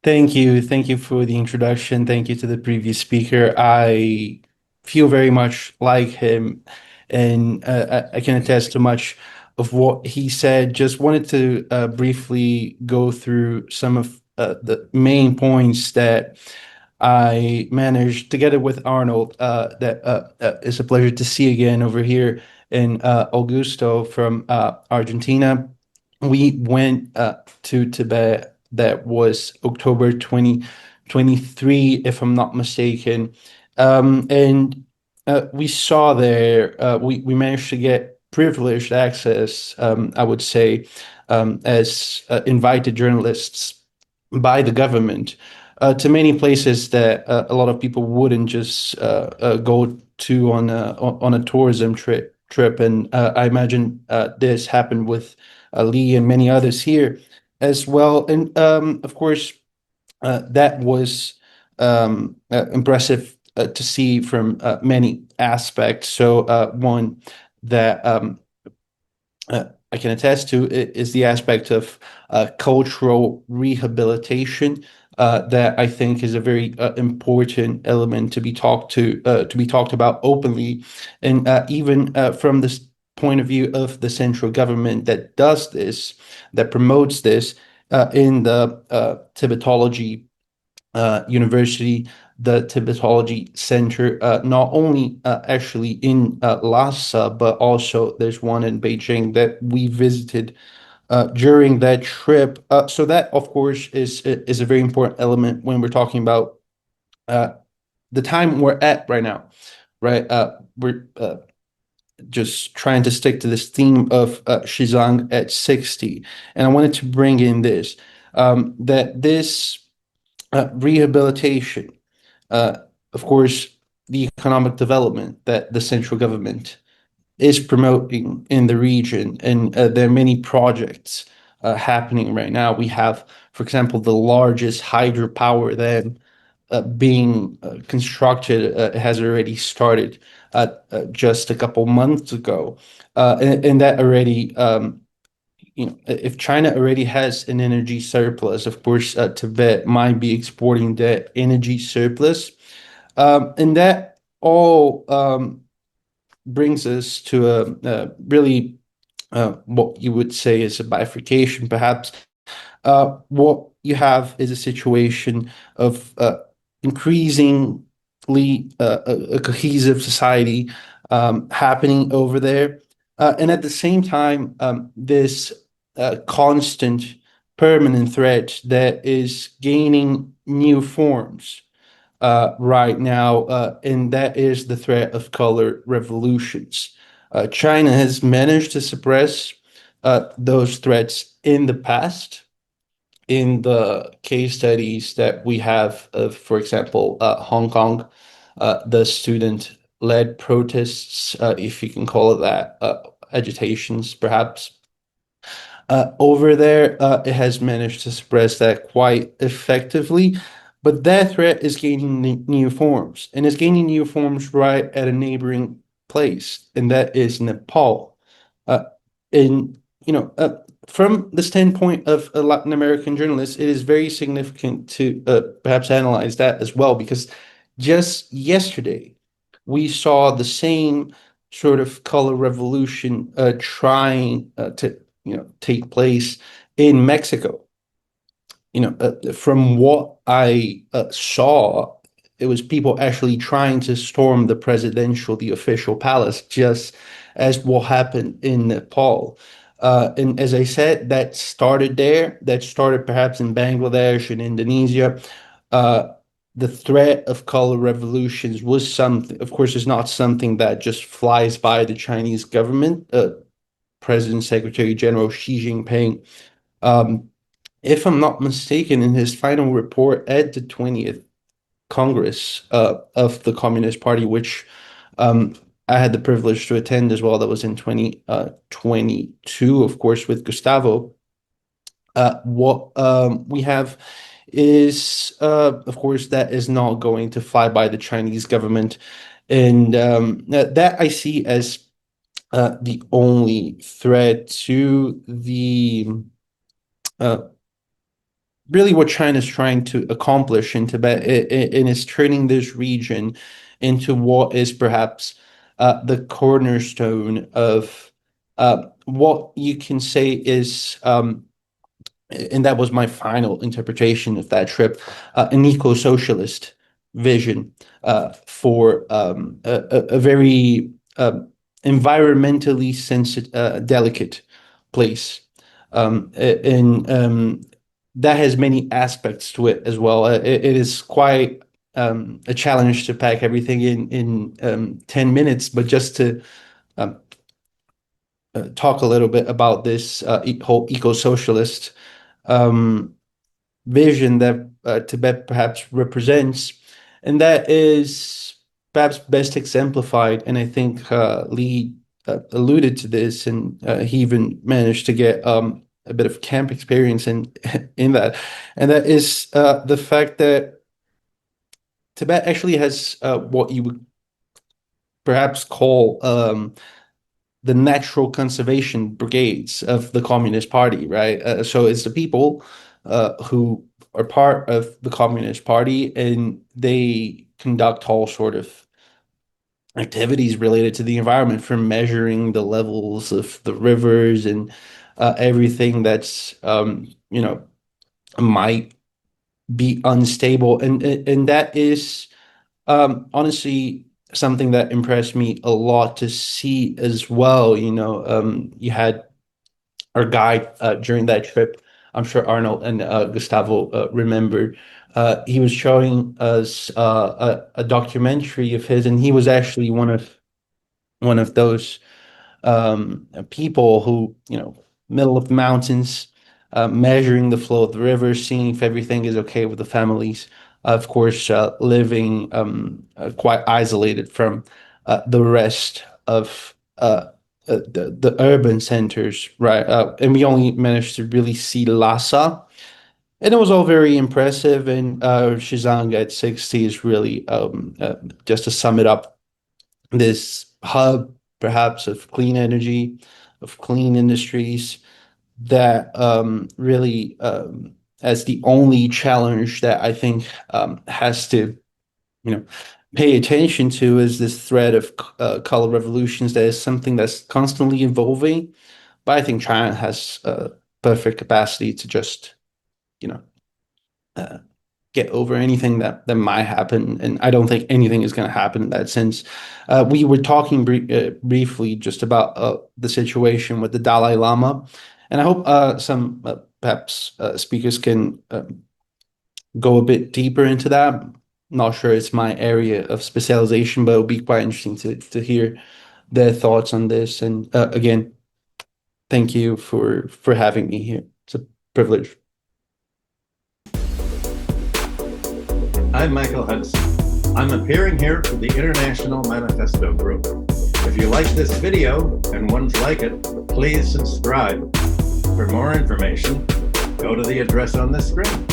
Thank you for the introduction. Thank you to the previous speaker. I feel very much like him, and I can attest to much of what he said. Just wanted to briefly go through some of the main points that I managed together with Arnold. That is a pleasure to see again over here in Augusto from Argentina. We went to Tibet. That was October 2023, if I'm not mistaken. And we saw there, we managed to get privileged access, I would say, as invited journalists by the government to many places that a lot of people wouldn't just go to on a tourism trip. And I imagine this happened with Lee and many others here as well. And of course, that was impressive to see from many aspects. So one that I can attest to is the aspect of cultural rehabilitation that I think is a very important element to be talked about openly, and even from this point of view of the central government that does this, that promotes this in the Tibetology University, the Tibetology Center, not only actually in Lhasa, but also there's one in Beijing that we visited during that trip. So that, of course, is a very important element when we're talking about uh, the time we're at right now, right? We're just trying to stick to this theme of Shizang at 60. And I wanted to bring in this, that this rehabilitation, uh, of course, the economic development that the central government is promoting in the region, and there are many projects happening right now. We have, for example, the largest hydropower dam being constructed has already started just a couple months ago, and that already if China already has an energy surplus, of course, Tibet might be exporting that energy surplus. And that all brings us to a really what you would say is a bifurcation, perhaps. What you have is a situation of increasingly a cohesive society happening over there. And at the same time, this constant, permanent threat that is gaining new forms right now, and that is the threat of color revolutions. China has managed to suppress those threats in the past in the case studies that we have of, for example, Hong Kong, the student-led protests, if you can call it that, agitations, perhaps. Over there, it has managed to suppress that quite effectively, but that threat is gaining new forms, and it's gaining new forms right at a neighboring place, and that is Nepal. Uh, and from the standpoint of a Latin American journalist, it is very significant to perhaps analyze that as well, because just yesterday we saw the same sort of color revolution trying to take place in Mexico. From what I saw, it was people actually trying to storm the official palace, just as what happened in Nepal. And as I said, that started there. That started perhaps in Bangladesh and Indonesia. Uh, the threat of color revolutions was something, of course, it's not something that just flies by the Chinese government. President Secretary General Xi Jinping, um, if I'm not mistaken, in his final report at the 20th Congress of the Communist Party, which um, I had the privilege to attend as well, that was in 2022, of course, with Gustavo. What we have is, of course, that is not going to fly by the Chinese government. And that I see as the only threat to uh, really what China's trying to accomplish in Tibet, and is turning this region into what is perhaps the cornerstone of what you can say is, and that was my final interpretation of that trip, an eco-socialist vision for a very environmentally sensitive, delicate place. And that has many aspects to it as well. It is quite a challenge to pack everything in 10 minutes, but just to um, talk a little bit about this whole eco-socialist um, vision that Tibet perhaps represents, and that is perhaps best exemplified. And I think Lee alluded to this, and he even managed to get a bit of camp experience in in that, and that is the fact that Tibet actually has what you would perhaps call the natural conservation brigades of the Communist Party, right? So it's the people who are part of the Communist Party, and they conduct all sort of activities related to the environment, from measuring the levels of the rivers and everything that's might be unstable, and that is honestly something that impressed me a lot to see as well. You had our guide during that trip. I'm sure Arnold and Gustavo remember. He was showing us a documentary of his, and he was actually one of those people who, middle of the mountains, measuring the flow of the river, seeing if everything is okay with the families. Of course, living quite isolated from the rest of the urban centers, right? And we only managed to really see Lhasa, and it was all very impressive. And Shizang at 60 is really, just to sum it up, this hub perhaps of clean energy, of clean industries, that really, as the only challenge that I think has to, you know, pay attention to, is this threat of color revolutions. That is something that's constantly evolving, but I think China has perfect capacity to just, you know, uh, get over anything that might happen, and I don't think anything is going to happen in that sense. We were talking briefly just about the situation with the Dalai Lama, and I hope some perhaps speakers can go a bit deeper into that. Not sure it's my area of specialization, but it'll be quite interesting to hear their thoughts on this. And again, thank you for having me here. It's a privilege. I'm Michael Hudson. I'm appearing here for the International Manifesto Group. If you like this video and ones like it, please subscribe. For more information, go to the address on the screen.